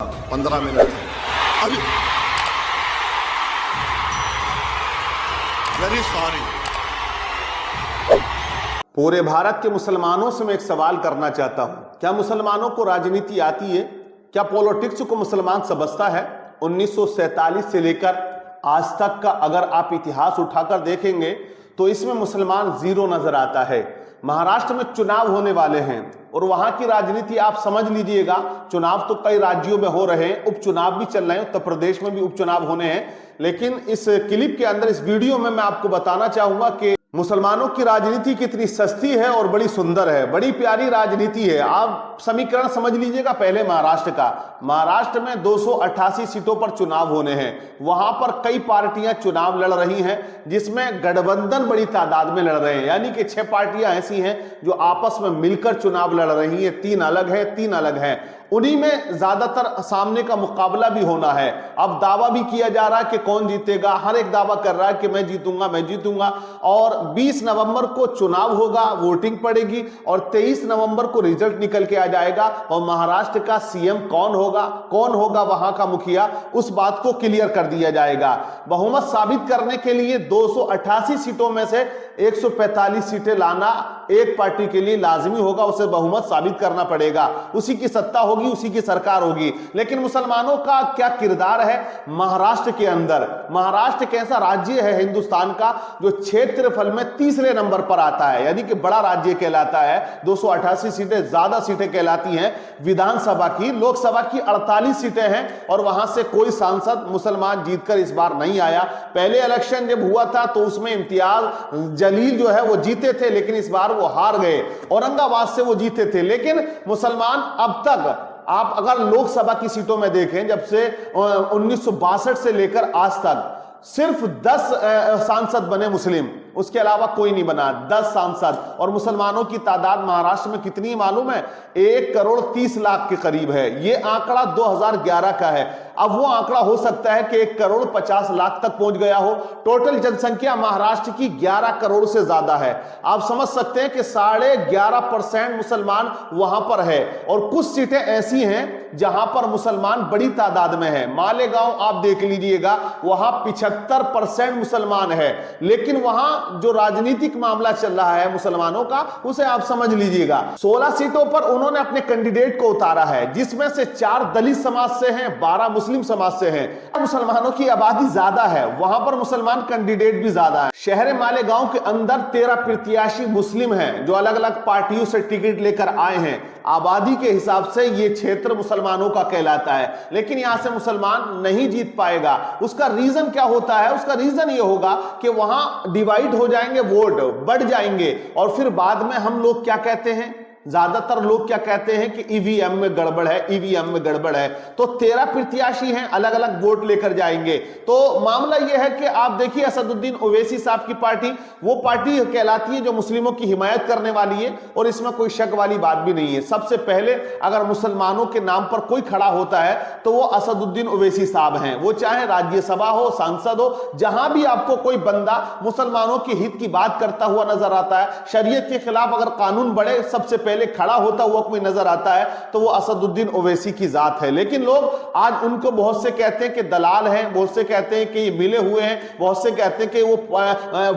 15 minute अभी very sorry. पूरे भारत के मुसलमानों से मैं एक सवाल करना चाहता हूं, क्या मुसलमानों को राजनीति आती है? क्या पॉलिटिक्स को मुसलमान समझता है? 1947 से लेकर आज तक का अगर आप इतिहास उठाकर देखेंगे तो इसमें मुसलमान जीरो नजर आता है। महाराष्ट्र में चुनाव होने वाले हैं और वहां की राजनीति आप समझ लीजिएगा। चुनाव तो कई राज्यों में हो रहे हैं, उपचुनाव भी चल रहे हैं, उत्तर प्रदेश में भी उपचुनाव होने हैं। लेकिन इस क्लिप के अंदर, इस वीडियो में मैं आपको बताना चाहूंगा कि मुसलमानों की राजनीति कितनी सस्ती है और बड़ी सुंदर है, बड़ी प्यारी राजनीति है। आप समीकरण समझ लीजिएगा। पहले महाराष्ट्र का, महाराष्ट्र में 288 सीटों पर चुनाव होने हैं। वहां पर कई पार्टियां चुनाव लड़ रही हैं, जिसमें गठबंधन बड़ी तादाद में लड़ रहे हैं, यानी कि 6 पार्टियां ऐसी हैं जो आपस में मिलकर चुनाव लड़ रही हैं। 3 अलग है, 3 अलग है। उन्हीं में ज्यादातर सामने का मुकाबला भी होना है। अब दावा भी किया जा रहा है कि कौन जीतेगा। हर एक दावा कर रहा है कि मैं जीतूंगा, मैं जीतूंगा। और 20 नवंबर को चुनाव होगा, वोटिंग पड़ेगी और 23 नवंबर को रिजल्ट निकल के आ जाएगा। और महाराष्ट्र का सीएम कौन होगा वहां का मुखिया, उस बात को क्लियर कर दिया जाएगा। बहुमत साबित करने के लिए 288 सीटों में से 145 सीटें लाना एक पार्टी के लिए लाजमी होगा। उसे बहुमत साबित करना पड़ेगा, उसी की सत्ता होगी, उसी की सरकार होगी। लेकिन मुसलमानों का क्या किरदार है महाराष्ट्र के अंदर? महाराष्ट्र एक ऐसा राज्य है हिंदुस्तान का जो क्षेत्रफल में तीसरे नंबर पर आता है, यानी कि बड़ा राज्य कहलाता है। 288 सीटें ज्यादा सीटें कहलाती हैं विधानसभा की। लोकसभा की 48 सीटें हैं और वहां से कोई सांसद मुसलमान जीतकर इस बार नहीं आया। पहले इलेक्शन जब हुआ था तो उसमें इम्तियाज जलील जो है वो जीते थे, लेकिन इस बार वो हार गए। औरंगाबाद से वो जीते थे। लेकिन मुसलमान अब तक, आप अगर लोकसभा की सीटों में देखें, जब से 1962 से लेकर आज तक सिर्फ 10 सांसद बने मुस्लिम, उसके अलावा कोई नहीं बना। 10 सांसद। और मुसलमानों की तादाद महाराष्ट्र में कितनी मालूम है? 1 करोड़ 30 लाख के करीब है। यह आंकड़ा 2011 का है। अब वो आंकड़ा हो सकता है कि 1 करोड़ 50 लाख तक पहुंच गया हो। टोटल जनसंख्या महाराष्ट्र की 11 करोड़ से ज्यादा है। आप समझ सकते हैं कि 11.5% मुसलमान वहां पर है। और कुछ सीटें ऐसी हैं जहां पर मुसलमान बड़ी तादाद में है। मालेगांव आप देख लीजिएगा, वहां 75% मुसलमान है। लेकिन वहां जो राजनीतिक मामला चल रहा है मुसलमानों का, उसे आप समझ लीजिएगा। 16 सीटों पर उन्होंने अपने कैंडिडेट को उतारा है, जिसमें से 4 दलित समाज से हैं, 12 मुस्लिम समाज से हैं। मुसलमानों की आबादी ज्यादा है, वहां पर मुसलमान कैंडिडेट भी ज्यादा है। शहर मालेगांव के अंदर 13 प्रत्याशी मुस्लिम हैं जो अलग अलग पार्टियों से टिकट लेकर आए हैं। आबादी के हिसाब से यह क्षेत्र मुसलमानों का कहलाता है, लेकिन यहां से मुसलमान नहीं जीत पाएगा। उसका रीजन क्या होता है? उसका रीजन यह होगा कि वहां डिवाइड हो जाएंगे, वोट बढ़ जाएंगे। और फिर बाद में हम लोग क्या कहते हैं, ज्यादातर लोग क्या कहते हैं कि ईवीएम में गड़बड़ है, ईवीएम में गड़बड़ है। तो 13 प्रत्याशी हैं, अलग अलग वोट लेकर जाएंगे। तो मामला यह है कि आप देखिए, असदुद्दीन ओवैसी साहब की पार्टी वो पार्टी कहलाती है जो मुस्लिमों की हिमायत करने वाली है, और इसमें कोई शक वाली बात भी नहीं है। सबसे पहले अगर मुसलमानों के नाम पर कोई खड़ा होता है तो वो असदुद्दीन ओवैसी साहब हैं। वो चाहे राज्यसभा हो, सांसद हो, जहां भी आपको कोई बंदा मुसलमानों के हित की बात करता हुआ नजर आता है, शरीयत के खिलाफ अगर कानून बढ़े, सबसे पहले खड़ा होता हुआ कोई नजर आता है तो वो असदुद्दीन ओवैसी की जात है। लेकिन लोग आज उनको बहुत से कहते हैं कि दलाल हैं, बहुत से कहते हैं कि ये मिले हुए हैं, बहुत से कहते हैं कि वो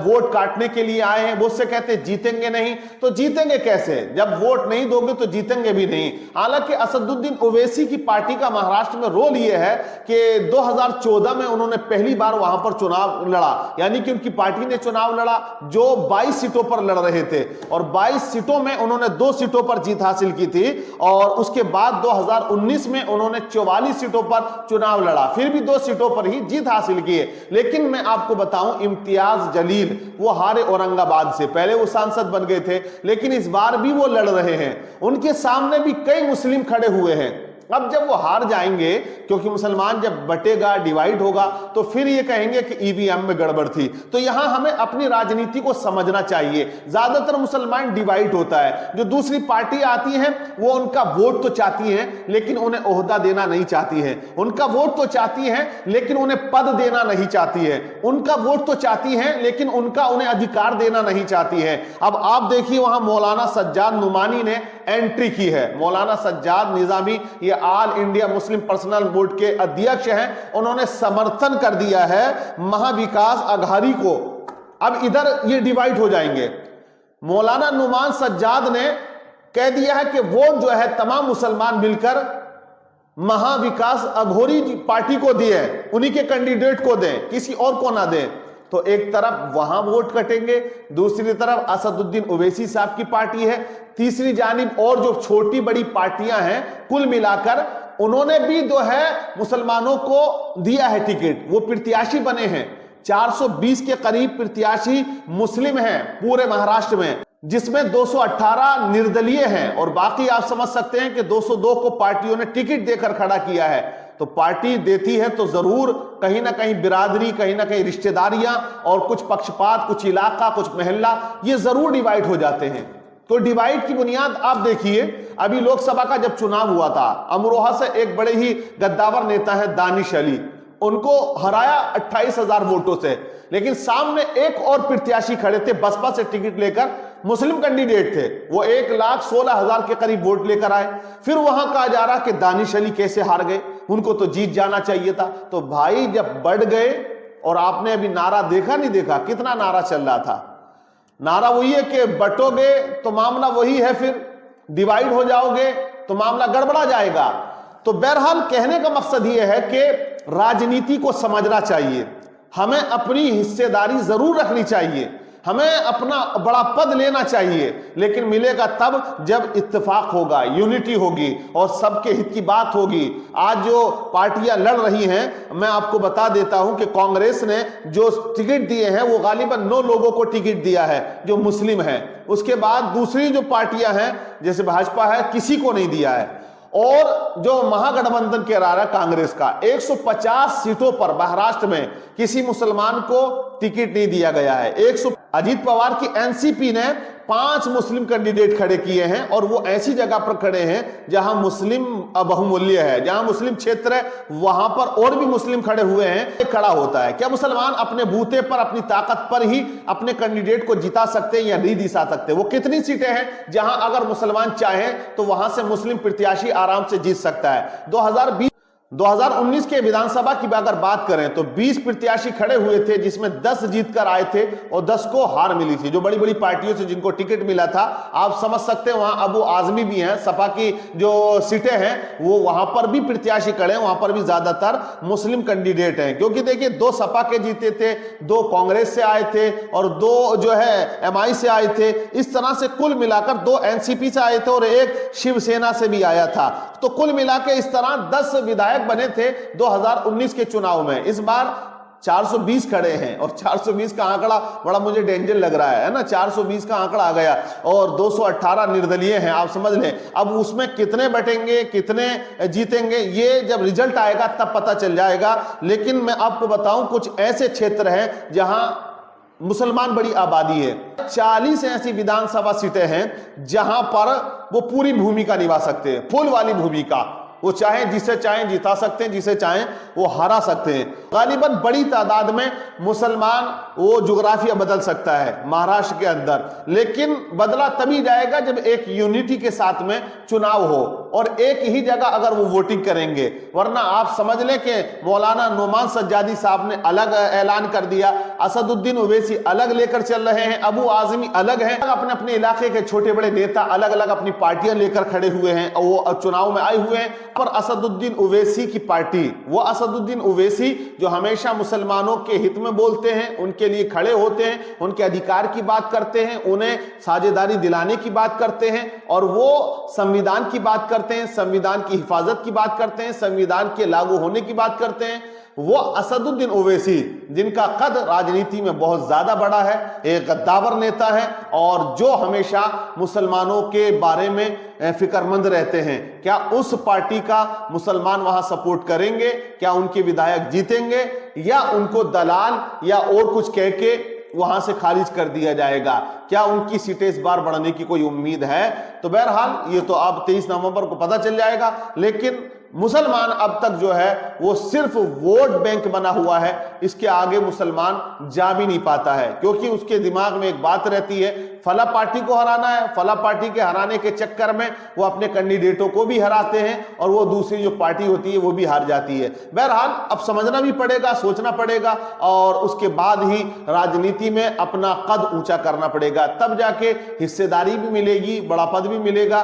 वोट काटने के लिए आए हैं, बहुत से कहते हैं जीतेंगे नहीं। तो जीतेंगे कैसे? जब वोट नहीं दोगे तो जीतेंगे भी नहीं। हालांकि असदुद्दीन ओवैसी की पार्टी का महाराष्ट्र में रोल यह है कि 2014 में उन्होंने पहली बार वहां पर चुनाव लड़ा, यानी कि उनकी पार्टी ने चुनाव लड़ा जो 22 सीटों पर लड़ रहे थे, और 22 सीटों में उन्होंने 2 सीटों पर जीत हासिल की थी। और उसके बाद 2019 में उन्होंने 44 सीटों पर चुनाव लड़ा, फिर भी 2 सीटों पर ही जीत हासिल की है। लेकिन मैं आपको बताऊं, इम्तियाज जलील वो हारे औरंगाबाद से। पहले वो सांसद बन गए थे, लेकिन इस बार भी वो लड़ रहे हैं। उनके सामने भी कई मुस्लिम खड़े हुए हैं। अब जब वो हार जाएंगे, क्योंकि मुसलमान जब बटेगा, डिवाइड होगा, तो फिर ये कहेंगे कि ईवीएम में गड़बड़ थी। तो यहां हमें अपनी राजनीति को समझना चाहिए। ज्यादातर मुसलमान डिवाइड होता है। जो दूसरी पार्टी आती हैं वो उनका वोट तो चाहती हैं, लेकिन उन्हें ओहदा देना नहीं चाहती है। उनका वोट तो चाहती हैं, लेकिन उन्हें पद देना नहीं चाहती है। उनका वोट तो चाहती हैं, लेकिन उन्हें अधिकार देना नहीं चाहती है। अब आप देखिए, वहां मौलाना सज्जाद नुमानी ने एंट्री की है। मौलाना सज्जाद निजामी ये all India Muslim personal board के अध्यक्ष हैं, उन्होंने समर्थन कर दिया है महाविकास अघाड़ी को। अब इधर ये डिवाइड हो जाएंगे। मौलाना नुमान सज्जाद ने कह दिया है कि वोट जो है तमाम मुसलमान मिलकर महाविकास अघोरी पार्टी को दिए, उन्हीं के कैंडिडेट को दें, किसी और को ना दें। तो एक तरफ वहां वोट कटेंगे, दूसरी तरफ असदुद्दीन ओवैसी साहब की पार्टी है, तीसरी जानिब और जो छोटी बड़ी पार्टियां हैं, कुल मिलाकर उन्होंने भी जो है मुसलमानों को दिया है टिकट, वो प्रत्याशी बने हैं। 420 के करीब प्रत्याशी मुस्लिम हैं पूरे महाराष्ट्र में, जिसमें 218 निर्दलीय हैं और बाकी आप समझ सकते हैं कि 202 को पार्टियों ने टिकट देकर खड़ा किया है। तो पार्टी देती है तो जरूर कहीं ना कहीं बिरादरी, कहीं ना कहीं रिश्तेदारियां और कुछ पक्षपात, कुछ इलाका, कुछ महल्ला, ये जरूर डिवाइड हो जाते हैं। तो डिवाइड की बुनियाद आप देखिए, अभी लोकसभा का जब चुनाव हुआ था, अमरोहा से एक बड़े ही गद्दावर नेता है दानिश अली, उनको हराया 28,000 वोटों से, लेकिन सामने एक और प्रत्याशी खड़े थे बसपा से टिकट लेकर, मुस्लिम कैंडिडेट थे, वो 1,16,000 के करीब वोट लेकर आए। फिर वहां कहा जा रहा कि दानिश अली कैसे हार गए, उनको तो जीत जाना चाहिए था। तो भाई जब बढ़ गए, और आपने अभी नारा देखा नहीं देखा, कितना नारा चल रहा था, नारा वही है कि बटोगे तो मामला वही है, फिर डिवाइड हो जाओगे तो मामला गड़बड़ा जाएगा। तो बहरहाल कहने का मकसद यह है कि राजनीति को समझना चाहिए, हमें अपनी हिस्सेदारी जरूर रखनी चाहिए, हमें अपना बड़ा पद लेना चाहिए, लेकिन मिलेगा तब जब इत्तेफाक होगा, यूनिटी होगी और सबके हित की बात होगी। आज जो पार्टियां लड़ रही हैं, मैं आपको बता देता हूं कि कांग्रेस ने जो टिकट दिए हैं वो गालिबन 9 लोगों को टिकट दिया है जो मुस्लिम हैं। उसके बाद दूसरी जो पार्टियां हैं जैसे भाजपा है, किसी को नहीं दिया है। और जो महागठबंधन कह रहा है कांग्रेस का, 150 सीटों पर महाराष्ट्र में किसी मुसलमान को टिकट नहीं दिया गया है। अजीत पवार की एनसीपी ने 5 मुस्लिम कैंडिडेट खड़े किए हैं, और वो ऐसी जगह पर खड़े हैं जहां मुस्लिम बहुमूल्य है, जहां मुस्लिम क्षेत्र है, वहां पर और भी मुस्लिम खड़े हुए हैं। खड़ा होता है क्या मुसलमान अपने बूते पर, अपनी ताकत पर ही अपने कैंडिडेट को जिता सकते हैं या नहीं जिता सकते? वो कितनी सीटें हैं जहां अगर मुसलमान चाहें तो वहां से मुस्लिम प्रत्याशी आराम से जीत सकता है। 2019 के विधानसभा की अगर बात करें तो 20 प्रत्याशी खड़े हुए थे, जिसमें 10 जीतकर आए थे और 10 को हार मिली थी। जो बड़ी बड़ी पार्टियों से जिनको टिकट मिला था, आप समझ सकते हैं वहां अबू आजमी भी हैं, सपा की जो सीटें हैं वो वहां पर भी प्रत्याशी खड़े हैं, वहां पर भी ज्यादातर मुस्लिम कैंडिडेट हैं। क्योंकि देखिए 2 सपा के जीते थे, 2 कांग्रेस से आए थे और 2 जो है एमआई से आए थे। इस तरह से कुल मिलाकर 2 एनसीपी से आए थे और 1 शिवसेना से भी आया था। तो कुल मिलाकर इस तरह 10 विधायक बने थे 2019 के चुनाव में। इस बार 420 खड़े हैं और 420 का आंकड़ा बड़ा मुझे डेंजर लग रहा है ना। 420 का आंकड़ा आ गया और 218 निर्दलीय हैं, आप समझ लें। अब उसमें कितने बटेंगे, कितने जीतेंगे, ये जब रिजल्ट आएगा तब पता चल जाएगा। लेकिन मैं आपको बताऊं, कुछ ऐसे क्षेत्र हैं जहां मुसलमान बड़ी आबादी है। 40 ऐसी विधानसभा सीटें हैं जहां पर वो पूरी भूमिका निभा सकते हैं, फुल वाली भूमिका। वो चाहे जिसे चाहें जिता सकते हैं, जिसे चाहें वो हरा सकते हैं। गालिबन बड़ी तादाद में मुसलमान वो जुग्राफिया बदल सकता है महाराष्ट्र के अंदर, लेकिन बदला तभी जाएगा जब एक यूनिटी के साथ में चुनाव हो और एक ही जगह अगर वो वोटिंग करेंगे। वरना आप समझ लें कि मौलाना नुमान सज्जादी साहब ने अलग ऐलान कर दिया, असदुद्दीन ओवैसी अलग लेकर चल रहे हैं, अबू आजमी अलग हैं, अपने अपने इलाके के छोटे बड़े नेता अलग अलग अपनी पार्टियां लेकर खड़े हुए हैं और वो चुनाव में आए हुए हैं। पर असदुद्दीन ओवैसी की पार्टी, वो असदुद्दीन ओवैसी जो हमेशा मुसलमानों के हित में बोलते हैं, उनके लिए खड़े होते हैं, उनके अधिकार की बात करते हैं, उन्हें साझेदारी दिलाने की बात करते हैं और वो संविधान की बात करते हैं, संविधान की हिफाजत की बात करते हैं, संविधान के लागू होने की बात करते हैं। वो असदुद्दीन ओवैसी जिनका कद राजनीति में बहुत ज्यादा बड़ा है, एक गद्दावर नेता है और जो हमेशा मुसलमानों के बारे में फिक्रमंद रहते हैं। क्या उस पार्टी का मुसलमान वहां सपोर्ट करेंगे? क्या उनके विधायक जीतेंगे या उनको दलाल या और कुछ कह के वहां से खारिज कर दिया जाएगा? क्या उनकी सीटें इस बार बढ़ने की कोई उम्मीद है? तो बहरहाल ये तो अब 23 नवंबर को पता चल जाएगा। लेकिन मुसलमान अब तक जो है वो सिर्फ वोट बैंक बना हुआ है, इसके आगे मुसलमान जा भी नहीं पाता है, क्योंकि उसके दिमाग में एक बात रहती है, फला पार्टी को हराना है, फला पार्टी के हराने के चक्कर में वो अपने कैंडिडेटों को भी हराते हैं और वो दूसरी जो पार्टी होती है वो भी हार जाती है। बहरहाल अब समझना भी पड़ेगा, सोचना पड़ेगा और उसके बाद ही राजनीति में अपना कद ऊंचा करना पड़ेगा, तब जाके हिस्सेदारी भी मिलेगी, बड़ा पद भी मिलेगा।